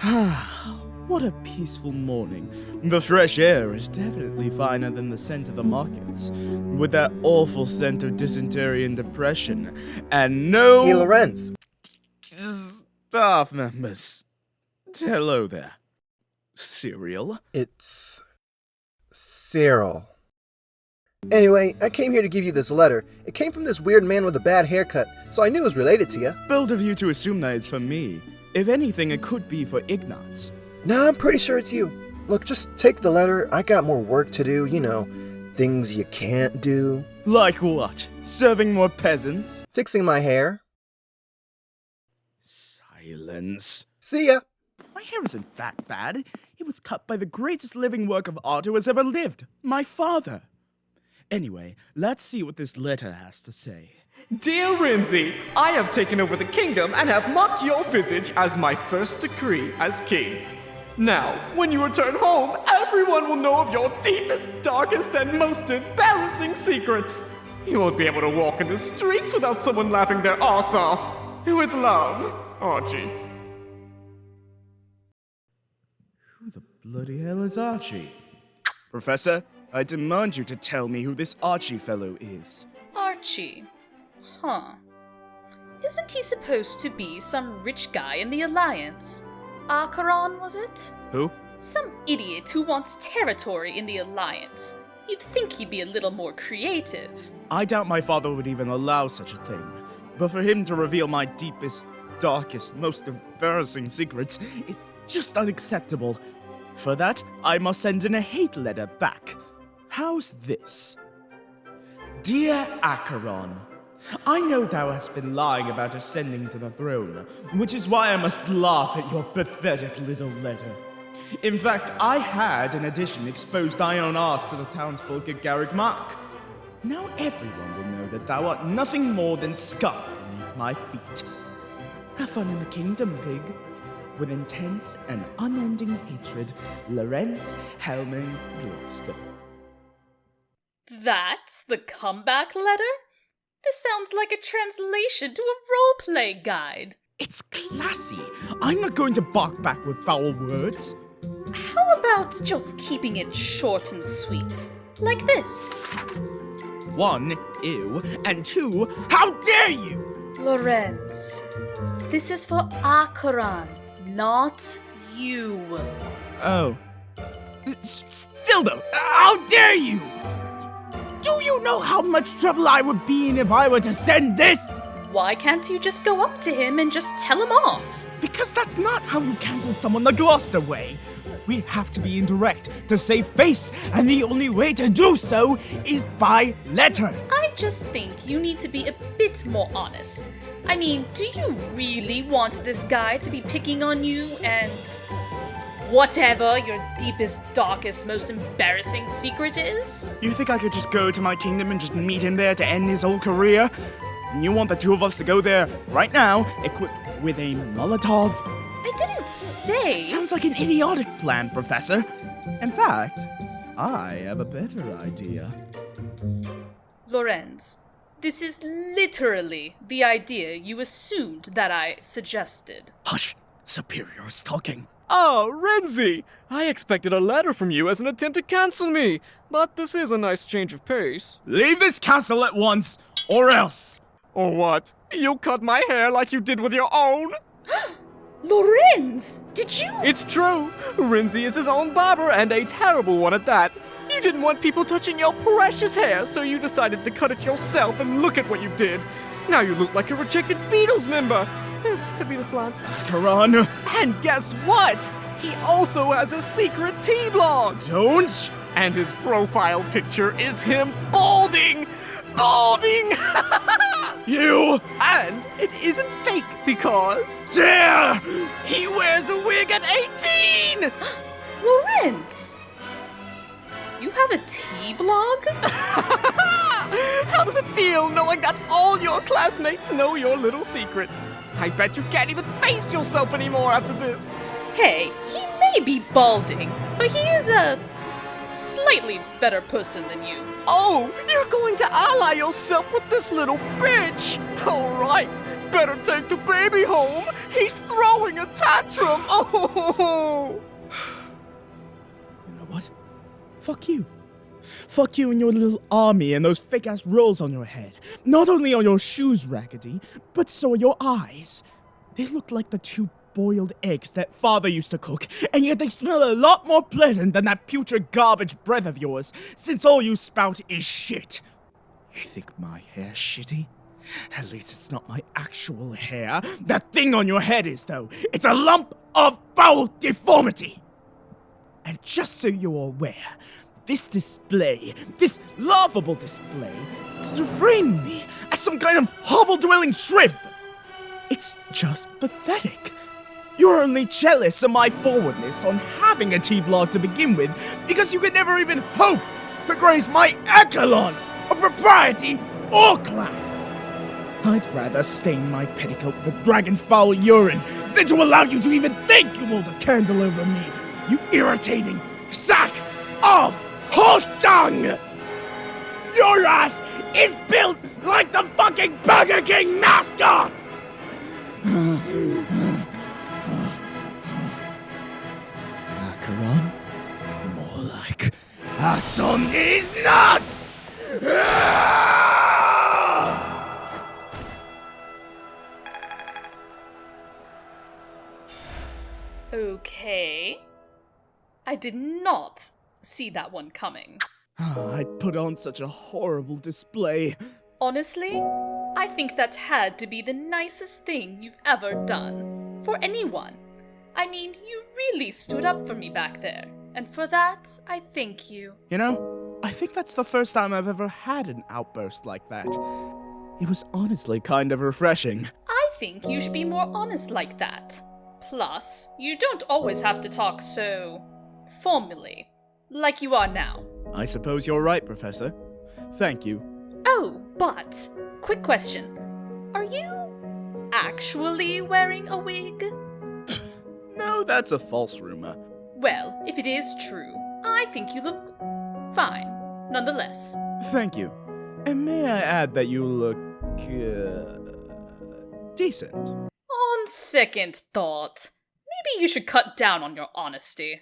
What a peaceful morning. The fresh air is definitely finer than the scent of the markets, with that awful scent of dysentery and depression, and no... Hey, Lorenz. Staff members. Hello there. Cereal? It's... Cyril. Anyway, I came here to give you this letter. It came from this weird man with a bad haircut, so I knew it was related to you. Bold of you to assume that it's for me. If anything, it could be for Ignatz. Nah, I'm pretty sure it's you. Look, just take the letter. I got more work to do, you know, things you can't do. Like what? Serving more peasants? Fixing my hair. Silence. See ya. My hair isn't that bad. It was cut by the greatest living work of art who has ever lived, my father. Anyway, let's see what this letter has to say. Dear Renzi, I have taken over the kingdom and have marked your visage as my first decree as king. Now, when you return home, everyone will know of your deepest, darkest, and most embarrassing secrets. You won't be able to walk in the streets without someone laughing their arse off. With love, Archie. Who the bloody hell is Archie? Professor, I demand you to tell me who this Archie fellow is. Archie? Huh. Isn't he supposed to be some rich guy in the Alliance? Acheron, was it? Who? Some idiot who wants territory in the Alliance. You'd think he'd be a little more creative. I doubt my father would even allow such a thing. But for him to reveal my deepest, darkest, most embarrassing secrets, it's just unacceptable. For that, I must send in a hate letter back. How's this? Dear Acheron, I know thou hast been lying about ascending to the throne, which is why I must laugh at your pathetic little letter. In fact, I had, in addition, exposed thy own arse to the townsfolk at Garrick Mark. Now everyone will know that thou art nothing more than scum beneath my feet. Have fun in the kingdom, pig. With intense and unending hatred, Lorenz, Hellman, Gloucester. That's the comeback letter? This sounds like a translation to a roleplay guide. It's classy. I'm not going to bark back with foul words. How about just keeping it short and sweet? Like this. 1, ew, and 2, how dare you! Lorenz, this is for Acheron, not you. Oh. Still though, how dare you! Do you know how much trouble I would be in if I were to send this? Why can't you just go up to him and just tell him off? Because that's not how you cancel someone the Gloucester way. We have to be indirect to save face, and the only way to do so is by letter. I just think you need to be a bit more honest. I mean, do you really want this guy to be picking on you and... whatever your deepest, darkest, most embarrassing secret is? You think I could just go to my kingdom and just meet him there to end his whole career? You want the two of us to go there right now, equipped with a Molotov? I didn't say... Sounds like an idiotic plan, Professor. In fact, I have a better idea. Lorenz, this is literally the idea you assumed that I suggested. Hush, Superior is talking. Oh, Renzi! I expected a letter from you as an attempt to cancel me, but this is a nice change of pace. Leave this castle at once, or else! Or what? You'll cut my hair like you did with your own? Lorenz, did you... It's true. Renzi is his own barber, and a terrible one at that. You didn't want people touching your precious hair, so you decided to cut it yourself, and look at what you did. Now you look like a rejected Beatles member. Could be the slang. Acheron! And guess what? He also has a secret T-blog! Don't! And his profile picture is him balding! Balding! You! And it isn't fake because... Dare! He wears a wig at 18! Lorenz! You have a T-blog? How does it feel knowing that all your classmates know your little secret? I bet you can't even face yourself anymore after this. Hey, he may be balding, but he is a slightly better person than you. Oh, you're going to ally yourself with this little bitch! Alright, better take the baby home. He's throwing a tantrum. Oh! You know what? Fuck you. Fuck you and your little army and those fake-ass rolls on your head. Not only are your shoes raggedy, but so are your eyes. They look like the two boiled eggs that father used to cook, and yet they smell a lot more pleasant than that putrid garbage breath of yours, since all you spout is shit. You think my hair's shitty? At least it's not my actual hair. That thing on your head is, though. It's a lump of foul deformity. And just so you're aware, this display, this laughable display, doesn't frame me as some kind of hovel-dwelling shrimp. It's just pathetic. You're only jealous of my forwardness on having a T-blog to begin with because you could never even hope to grace my echelon of propriety or class. I'd rather stain my petticoat with dragon's foul urine than to allow you to even think you hold a candle over me, you irritating sack of horse dung! Your ass is built like the fucking Burger King mascot! Acheron? More like act on these nuts! Okay. I did not see that one coming. I'd put on such a horrible display. Honestly, I think that had to be the nicest thing you've ever done. For anyone. I mean, you really stood up for me back there. And for that, I thank you. You know, I think that's the first time I've ever had an outburst like that. It was honestly kind of refreshing. I think you should be more honest like that. Plus, you don't always have to talk so formally, like you are now. I suppose you're right, Professor. Thank you. Oh, but, quick question. Are you actually wearing a wig? No, that's a false rumor. Well, if it is true, I think you look fine, nonetheless. Thank you. And may I add that you look, decent. On second thought, maybe you should cut down on your honesty.